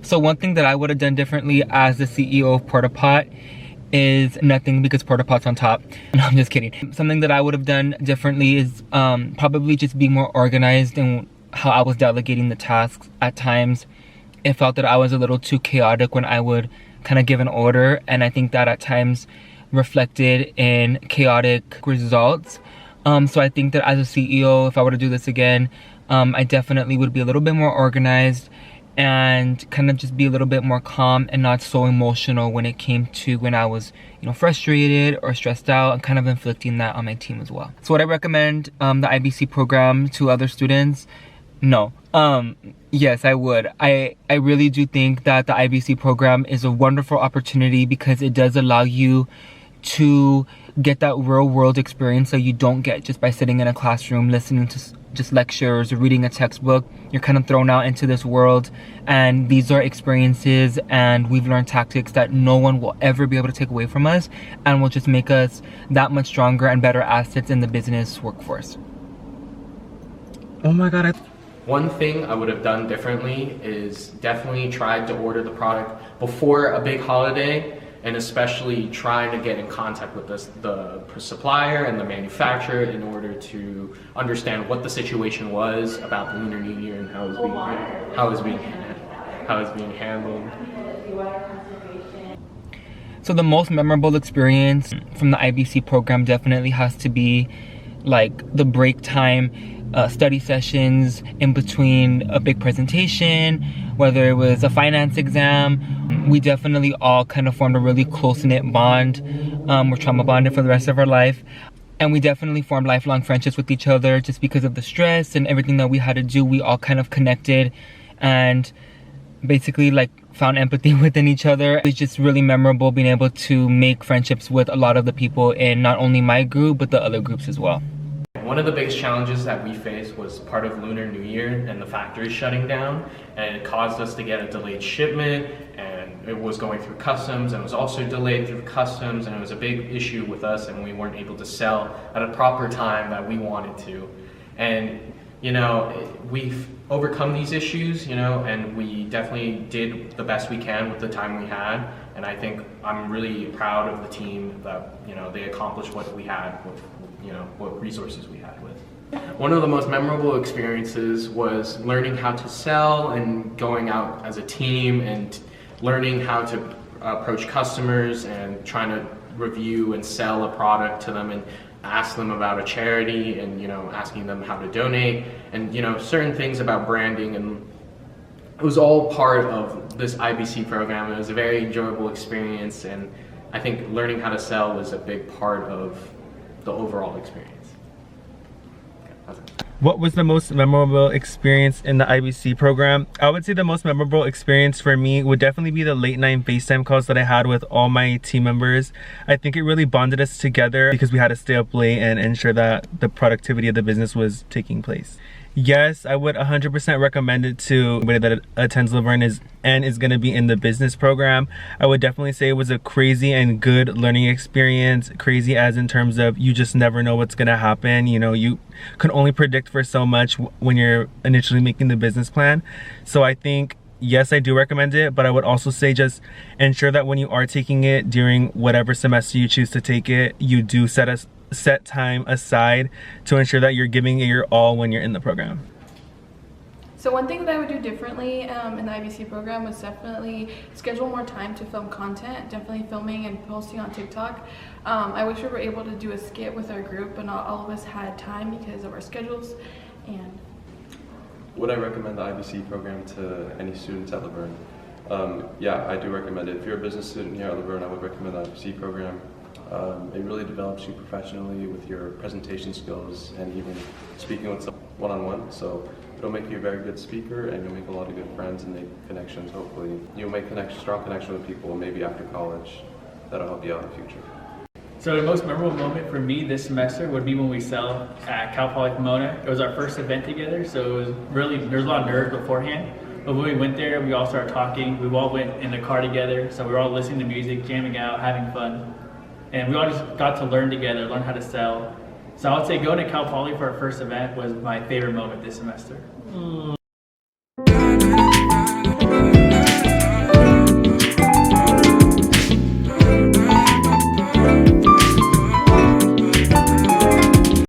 So one thing that I would have done differently as the CEO of Portapot is nothing, because Portapot's on top. No, I'm just kidding. Something that I would have done differently is probably just be more organized in how I was delegating the tasks. At times, it felt that I was a little too chaotic when I would kind of give an order, and I think that at times reflected in chaotic results. So I think that as a CEO, if I were to do this again, I definitely would be a little bit more organized and kind of just be a little bit more calm and not so emotional when it came to when I was, frustrated or stressed out, and kind of inflicting that on my team as well. So would I recommend the IBC program to other students? No. Yes, I would. I really do think that the IBC program is a wonderful opportunity because it does allow you to get that real world experience that you don't get just by sitting in a classroom listening to just lectures or reading a textbook. You're kind of thrown out into this world, and these are experiences, and we've learned tactics that no one will ever be able to take away from us, and will just make us that much stronger and better assets in the business workforce. Oh my god. One thing I would have done differently is definitely tried to order the product before a big holiday, and especially trying to get in contact with the supplier and the manufacturer in order to understand what the situation was about the Lunar New Year and how it was being handled. So the most memorable experience from the IBC program definitely has to be like the break time study sessions in between a big presentation, whether it was a finance exam. We definitely all kind of formed a really close-knit bond. We're trauma bonded for the rest of our life, and we definitely formed lifelong friendships with each other just because of the stress and everything that we had to do. We all kind of connected and basically like found empathy within each other. It was just really memorable being able to make friendships with a lot of the people in not only my group but the other groups as well. One of the biggest challenges that we faced was part of Lunar New Year and the factory shutting down, and it caused us to get a delayed shipment, and it was going through customs, and it was also delayed through customs, and it was a big issue with us, and we weren't able to sell at a proper time that we wanted to. And we've overcome these issues, and we definitely did the best we can with the time we had. And I think I'm really proud of the team that, they accomplished what we had with, what resources we had with. One of the most memorable experiences was learning how to sell and going out as a team and learning how to approach customers and trying to review and sell a product to them and ask them about a charity and asking them how to donate and certain things about branding, and it was all part of this IBC program. It was a very enjoyable experience, and I think learning how to sell was a big part of the overall experience. What was the most memorable experience in the IBC program? I would say the most memorable experience for me would definitely be the late night FaceTime calls that I had with all my team members. I think it really bonded us together because we had to stay up late and ensure that the productivity of the business was taking place. Yes, I would 100% recommend it to anybody that attends Laverne is going to be in the business program. I would definitely say it was a crazy and good learning experience. Crazy as in terms of you just never know what's going to happen. You can only predict for so much when you're initially making the business plan. So I think, yes, I do recommend it, but I would also say just ensure that when you are taking it during whatever semester you choose to take it, you do set time aside to ensure that you're giving it your all when you're in the program. So one thing that I would do differently in the IBC program was definitely schedule more time to film content, definitely filming and posting on TikTok. I wish we were able to do a skit with our group, but not all of us had time because of our schedules. And would I recommend the IBC program to any students at Laverne? Yeah, I do recommend it. If you're a business student here at Laverne, I would recommend the IBC program. It really develops you professionally with your presentation skills and even speaking with someone one-on-one. So it'll make you a very good speaker, and you'll make a lot of good friends and make connections. Hopefully you'll make strong connection with people maybe after college that'll help you out in the future. So the most memorable moment for me this semester would be when we sell at Cal Poly Pomona. It was our first event together, so it was really, there was a lot of nerves beforehand. But when we went there, we all started talking. We all went in the car together, so we were all listening to music, jamming out, having fun. And we all just got to learn together, learn how to sell. So I would say going to Cal Poly for our first event was my favorite moment this semester.